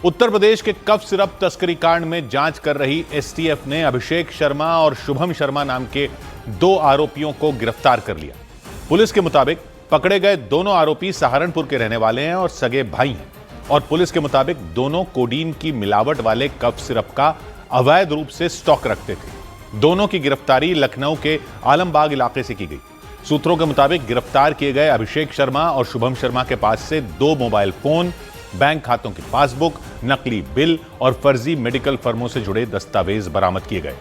उत्तर प्रदेश के cough syrup तस्करी कांड में जांच कर रही एसटीएफ ने अभिषेक शर्मा और शुभम शर्मा नाम के 2 आरोपियों को गिरफ्तार कर लिया। पुलिस के मुताबिक पकड़े गए दोनों आरोपी सहारनपुर के रहने वाले हैं और सगे भाई हैं और पुलिस के मुताबिक दोनों कोडीन की मिलावट वाले कफ सिरप का अवैध रूप से स्टॉक रखते थे। दोनों की गिरफ्तारी लखनऊ के आलमबाग इलाके से की गई। सूत्रों के मुताबिक गिरफ्तार किए गए अभिषेक शर्मा और शुभम शर्मा के पास से 2 मोबाइल फोन, बैंक खातों की पासबुक, नकली बिल और फर्जी मेडिकल फर्मों से जुड़े दस्तावेज बरामद किए गए।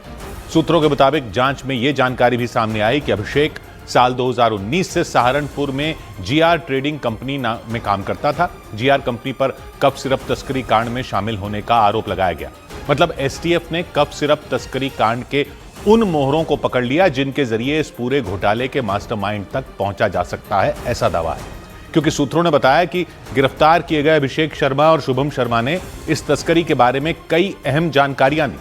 सूत्रों के मुताबिक जांच में यह जानकारी भी सामने आई कि अभिषेक साल 2019 से सहारनपुर में जीआर ट्रेडिंग कंपनी में काम करता था। जीआर कंपनी पर कफ सिरप तस्करी कांड में शामिल होने का आरोप लगाया गया। मतलब एसटीएफ ने कफ सिरप तस्करी कांड के उन मोहरों को पकड़ लिया जिनके जरिए इस पूरे घोटाले के मास्टरमाइंड तक पहुंचा जा सकता है, ऐसा दावा है। क्योंकि सूत्रों ने बताया कि गिरफ्तार किए गए अभिषेक शर्मा और शुभम शर्मा ने इस तस्करी के बारे में कई अहम जानकारियां दी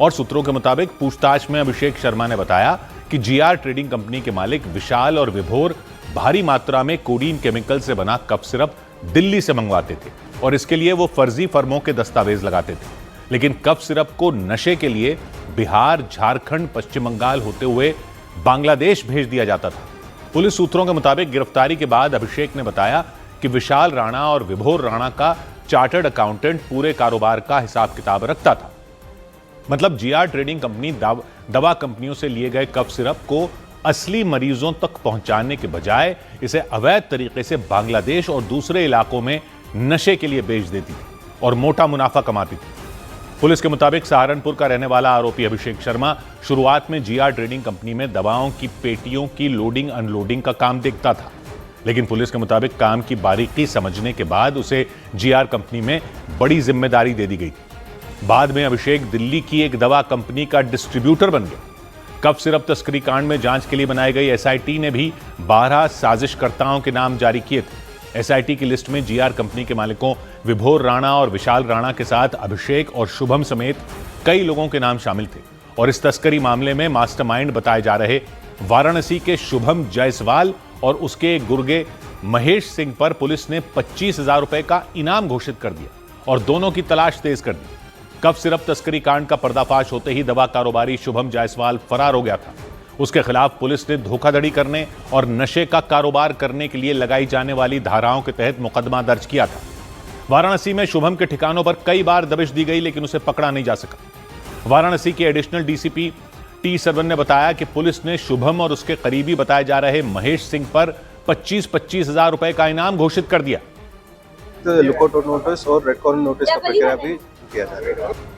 और सूत्रों के मुताबिक पूछताछ में अभिषेक शर्मा ने बताया कि जीआर ट्रेडिंग कंपनी के मालिक विशाल और विभोर भारी मात्रा में कोडीन केमिकल से बना कफ सिरप दिल्ली से मंगवाते थे और इसके लिए वो फर्जी फर्मों के दस्तावेज लगाते थे। लेकिन कफ सिरप को नशे के लिए बिहार, झारखंड, पश्चिम बंगाल होते हुए बांग्लादेश भेज दिया जाता था। पुलिस सूत्रों के मुताबिक गिरफ्तारी के बाद अभिषेक ने बताया कि विशाल राणा और विभोर राणा का चार्टर्ड अकाउंटेंट पूरे कारोबार का हिसाब किताब रखता था। मतलब जीआर ट्रेडिंग कंपनी दवा कंपनियों से लिए गए कफ सिरप को असली मरीजों तक पहुंचाने के बजाय इसे अवैध तरीके से बांग्लादेश और दूसरे इलाकों में नशे के लिए बेच देती थी और मोटा मुनाफा कमाती थी। पुलिस के मुताबिक सहारनपुर का रहने वाला आरोपी अभिषेक शर्मा शुरुआत में जीआर ट्रेडिंग कंपनी में दवाओं की पेटियों की लोडिंग अनलोडिंग का काम देखता था, लेकिन पुलिस के मुताबिक काम की बारीकी समझने के बाद उसे जीआर कंपनी में बड़ी जिम्मेदारी दे दी गई थी। बाद में अभिषेक दिल्ली की एक दवा कंपनी का डिस्ट्रीब्यूटर बन गया। कफ सिरप तस्करी कांड में जांच के लिए बनाई गई एसआईटी ने भी 12 साजिशकर्ताओं के नाम जारी किए थे। एसआईटी की लिस्ट में जीआर कंपनी के मालिकों विभोर राणा और विशाल राणा के साथ अभिषेक और शुभम समेत कई लोगों के नाम शामिल थे और इस तस्करी मामले में मास्टरमाइंड बताए जा रहे वाराणसी के शुभम जायसवाल और उसके गुर्गे महेश सिंह पर पुलिस ने 25,000 रुपए का इनाम घोषित कर दिया और दोनों की तलाश तेज कर दी। कफ सिरप तस्करी कांड का पर्दाफाश होते ही दवा कारोबारी शुभम जायसवाल फरार हो गया था। उसके खिलाफ पुलिस ने धोखाधड़ी करने और नशे का कारोबार करने के लिए लगाई जाने वाली धाराओं के तहत मुकदमा दर्ज किया था। वाराणसी में शुभम के ठिकानों पर कई बार दबिश दी गई लेकिन उसे पकड़ा नहीं जा सका। वाराणसी के एडिशनल डीसीपी टी सरवन ने बताया कि पुलिस ने शुभम और उसके करीबी बताए जा रहे महेश सिंह पर 25,000 रुपए का इनाम घोषित कर दिया। तो लुकआउट नोटिस और रेड कॉर्नर नोटिस का प्रक्रिया भी किया जा रहा है।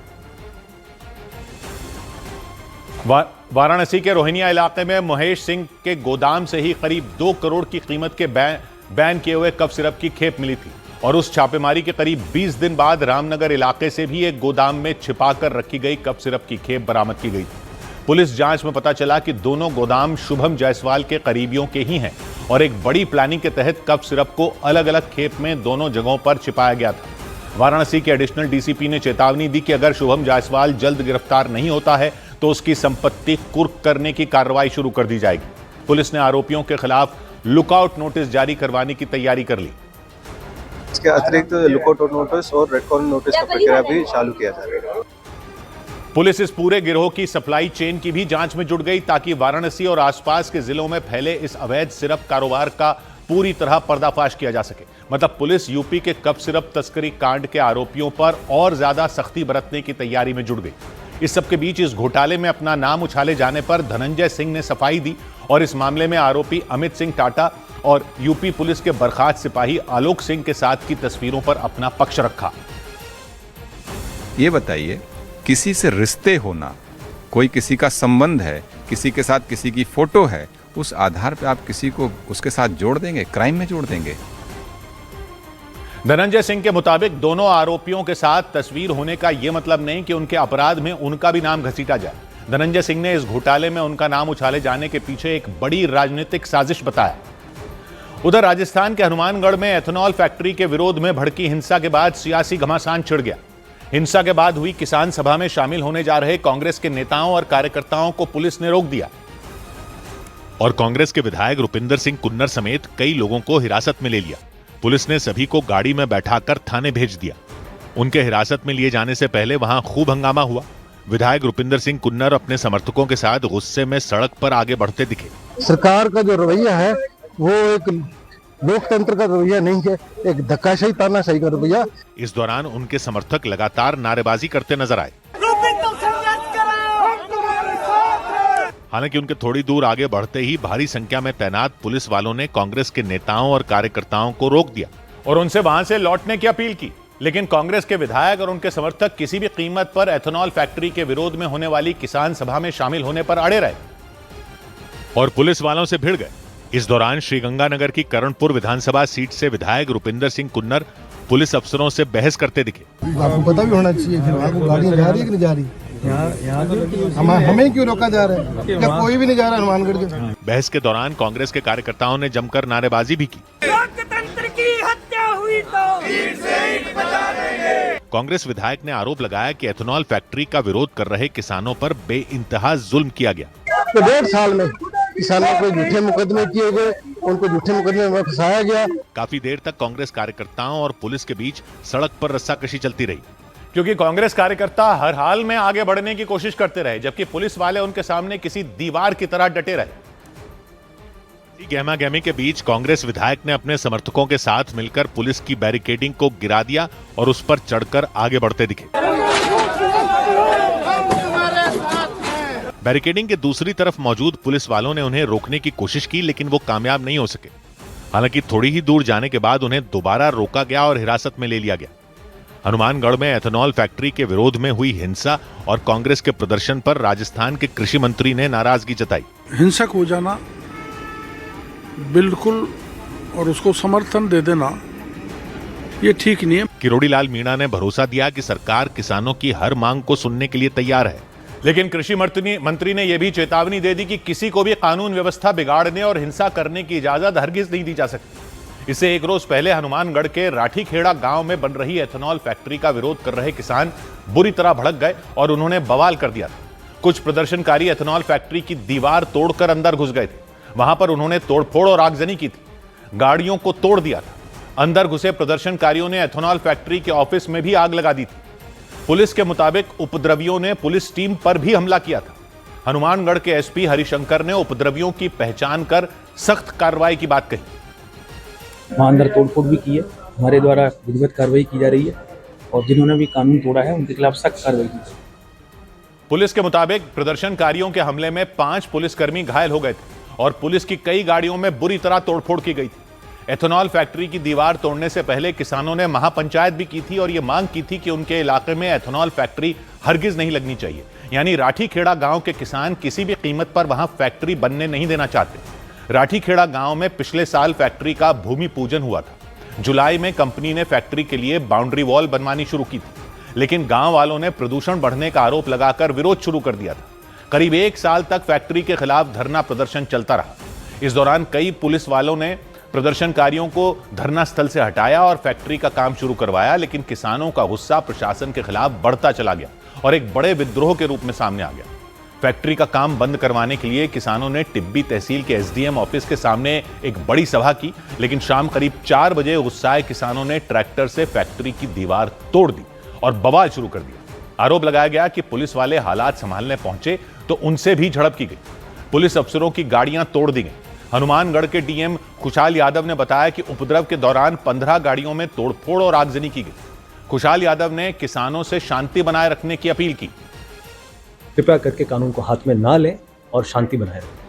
वाराणसी के रोहिनिया इलाके में महेश सिंह के गोदाम से ही करीब 2 करोड़ की कीमत के बैन किए हुए कफ सिरप की खेप मिली थी और उस छापेमारी के करीब 20 दिन बाद रामनगर इलाके से भी एक गोदाम में छिपाकर रखी गई कफ सिरप की खेप बरामद की गई थी। पुलिस जांच में पता चला कि दोनों गोदाम शुभम जायसवाल के करीबियों के ही हैं और एक बड़ी प्लानिंग के तहत कफ सिरप को अलग अलग खेप में दोनों जगहों पर छिपाया गया था। वाराणसी के एडिशनल डीसीपी ने चेतावनी दी कि अगर शुभम जायसवाल जल्द गिरफ्तार नहीं होता है तो उसकी संपत्ति कुर्क करने की कार्रवाई शुरू कर दी जाएगी। पुलिस ने आरोपियों के खिलाफ लुकआउट नोटिस जारी करवाने की तैयारी कर ली। इसके अतिरिक्त लुकआउट नोटिस और रेड कॉर्नर नोटिस का प्रक्रिया भी चालू किया जा रहा है। पुलिस इस पूरे गिरोह की सप्लाई चेन की भी जांच में जुट गई ताकि वाराणसी और आसपास के जिलों में फैले इस अवैध सिरप कारोबार का पूरी तरह पर्दाफाश किया जा सके। मतलब पुलिस यूपी के कफ सिरप तस्करी कांड के आरोपियों पर और ज्यादा सख्ती बरतने की तैयारी में जुट गई। इस सबके बीच इस घोटाले में अपना नाम उछाले जाने पर धनंजय सिंह ने सफाई दी और इस मामले में आरोपी अमित सिंह टाटा और यूपी पुलिस के बर्खास्त सिपाही आलोक सिंह के साथ की तस्वीरों पर अपना पक्ष रखा। ये बताइए, किसी से रिश्ते होना, कोई किसी का संबंध है, किसी के साथ किसी की फोटो है, उस आधार पर आप किसी को उसके साथ जोड़ देंगे, क्राइम में जोड़ देंगे? धनंजय सिंह के मुताबिक दोनों आरोपियों के साथ तस्वीर होने का यह मतलब नहीं कि उनके अपराध में उनका भी नाम घसीटा जाए। धनंजय सिंह ने इस घोटाले में उनका नाम उछाले जाने के पीछे एक बड़ी राजनीतिक साजिश बताया। उधर राजस्थान के हनुमानगढ़ में एथेनॉल फैक्ट्री के विरोध में भड़की हिंसा के बाद सियासी घमासान छिड़ गया। हिंसा के बाद हुई किसान सभा में शामिल होने जा रहे कांग्रेस के नेताओं और कार्यकर्ताओं को पुलिस ने रोक दिया और कांग्रेस के विधायक रुपिंदर सिंह कुन्नर समेत कई लोगों को हिरासत में ले लिया। पुलिस ने सभी को गाड़ी में बैठाकर थाने भेज दिया। उनके हिरासत में लिए जाने से पहले वहां खूब हंगामा हुआ। विधायक रुपिंदर सिंह कुन्नर अपने समर्थकों के साथ गुस्से में सड़क पर आगे बढ़ते दिखे। सरकार का जो रवैया है वो एक लोकतंत्र का रवैया नहीं है, एक धक्काशाही तानाशाही का रवैया। इस दौरान उनके समर्थक लगातार नारेबाजी करते नजर आए। हालांकि उनके थोड़ी दूर आगे बढ़ते ही भारी संख्या में तैनात पुलिस वालों ने कांग्रेस के नेताओं और कार्यकर्ताओं को रोक दिया और उनसे वहां से लौटने की अपील की। लेकिन कांग्रेस के विधायक और उनके समर्थक किसी भी कीमत पर एथेनॉल फैक्ट्री के विरोध में होने वाली किसान सभा में शामिल होने पर अड़े रहे और पुलिस वालों से भिड़ गए। इस दौरान श्रीगंगानगर की करणपुर विधानसभा सीट से विधायक रुपिंदर सिंह कुन्नर पुलिस अफसरों से बहस करते दिखे। आपको पता भी होना चाहिए कि वहाँ को गाड़ियाँ जा रही है कि नहीं जा रही? हमें क्यों रोका जा रहा है? क्या कोई भी नहीं जा रहा हनुमानगढ़ के? बहस के दौरान कांग्रेस के कार्यकर्ताओं ने जमकर नारेबाजी भी की। लोकतंत्र की हत्या हुई तो ईंट से ईंट बजा देंगे। कांग्रेस विधायक ने आरोप लगाया कि एथेनॉल फैक्ट्री का विरोध कर रहे किसानों पर बेइंतहा जुल्म किया गया। तो 1.5 साल में किसानों को झूठे मुकदमे किए गए, उनको झूठे मुकदमे में फंसाया गया। काफी देर तक कांग्रेस कार्यकर्ताओं और पुलिस के बीच सड़क पर रस्साकशी चलती रही, क्योंकि कांग्रेस कार्यकर्ता हर हाल में आगे बढ़ने की कोशिश करते रहे, जबकि पुलिस वाले उनके सामने किसी दीवार की तरह डटे रहे। गहमा गहमी के बीच कांग्रेस विधायक ने अपने समर्थकों के साथ मिलकर पुलिस की बैरिकेडिंग को गिरा दिया और उस पर चढ़कर आगे बढ़ते दिखे। बैरिकेडिंग के दूसरी तरफ मौजूद पुलिस वालों ने उन्हें रोकने की कोशिश की, लेकिन वो कामयाब नहीं हो सके। हालांकि थोड़ी ही दूर जाने के बाद उन्हें दोबारा रोका गया और हिरासत में ले लिया गया। हनुमानगढ़ में एथेनॉल फैक्ट्री के विरोध में हुई हिंसा और कांग्रेस के प्रदर्शन पर राजस्थान के कृषि मंत्री ने नाराजगी जताई। हिंसक हो जाना बिल्कुल और उसको समर्थन दे देना ये ठीक नहीं है। किरोड़ी लाल मीणा ने भरोसा दिया कि सरकार किसानों की हर मांग को सुनने के लिए तैयार है, लेकिन कृषि मंत्री ने यह भी चेतावनी दे दी कि किसी को भी कानून व्यवस्था बिगाड़ने और हिंसा करने की इजाजत हरगिज नहीं दी जा सकती। इससे एक रोज पहले हनुमानगढ़ के राठीखेड़ा गांव में बन रही एथेनॉल फैक्ट्री का विरोध कर रहे किसान बुरी तरह भड़क गए और उन्होंने बवाल कर दिया था। कुछ प्रदर्शनकारी एथेनॉल फैक्ट्री की दीवार तोड़कर अंदर घुस गए थे। वहां पर उन्होंने तोड़फोड़ और आगजनी की थी, गाड़ियों को तोड़ दिया था। अंदर घुसे प्रदर्शनकारियों ने एथेनॉल फैक्ट्री के ऑफिस में भी आग लगा दी थी। पुलिस के मुताबिक उपद्रवियों ने पुलिस टीम पर भी हमला किया था। हनुमानगढ़ के एसपी हरिशंकर ने उपद्रवियों की पहचान कर सख्त कार्रवाई की बात कही। वहां अंदर तोड़फोड़ भी की है, हमारे द्वारा विधिवत कार्रवाई की जा रही है और जिन्होंने भी कानून तोड़ा है उनके खिलाफ सख्त कार्रवाई की जाए। पुलिस के मुताबिक प्रदर्शनकारियों के हमले में 5 पुलिसकर्मी घायल हो गए थे और पुलिस की कई गाड़ियों में बुरी तरह तोड़फोड़ की गई थी। एथेनॉल फैक्ट्री की दीवार तोड़ने से पहले किसानों ने महापंचायत भी की थी और यह मांग की थी कि उनके इलाके में एथेनॉल फैक्ट्री हरगिज नहीं लगनी चाहिए। यानी राठीखेड़ा गांव के किसान किसी भी कीमत पर वहां फैक्ट्री बनने नहीं देना चाहते। राठीखेड़ा गांव में पिछले साल फैक्ट्री का भूमि पूजन हुआ था। जुलाई में कंपनी ने फैक्ट्री के लिए बाउंड्री वॉल बनवानी शुरू की थी, लेकिन गांव वालों ने प्रदूषण बढ़ने का आरोप लगाकर विरोध शुरू कर दिया था। करीब 1 साल तक फैक्ट्री के खिलाफ धरना प्रदर्शन चलता रहा। इस दौरान कई पुलिस वालों ने प्रदर्शनकारियों को धरना स्थल से हटाया और फैक्ट्री का काम शुरू करवाया, लेकिन किसानों का गुस्सा प्रशासन के खिलाफ बढ़ता चला गया और एक बड़े विद्रोह के रूप में सामने आ गया। फैक्ट्री का काम बंद करवाने के लिए किसानों ने टिब्बी तहसील के एसडीएम ऑफिस के सामने एक बड़ी सभा की, लेकिन शाम करीब 4 बजे गुस्साए किसानों ने ट्रैक्टर से फैक्ट्री की दीवार तोड़ दी और बवाल शुरू कर दिया। आरोप लगाया गया कि पुलिस वाले हालात संभालने पहुंचे तो उनसे भी झड़प की गई। पुलिस अफसरों की गाड़ियां तोड़ दी गई। हनुमानगढ़ के डीएम खुशहाल यादव ने बताया कि उपद्रव के दौरान 15 गाड़ियों में तोड़फोड़ और आगजनी की गई। खुशहाल यादव ने किसानों से शांति बनाए रखने की अपील की। कृपया करके कानून को हाथ में ना लें और शांति बनाए रखें।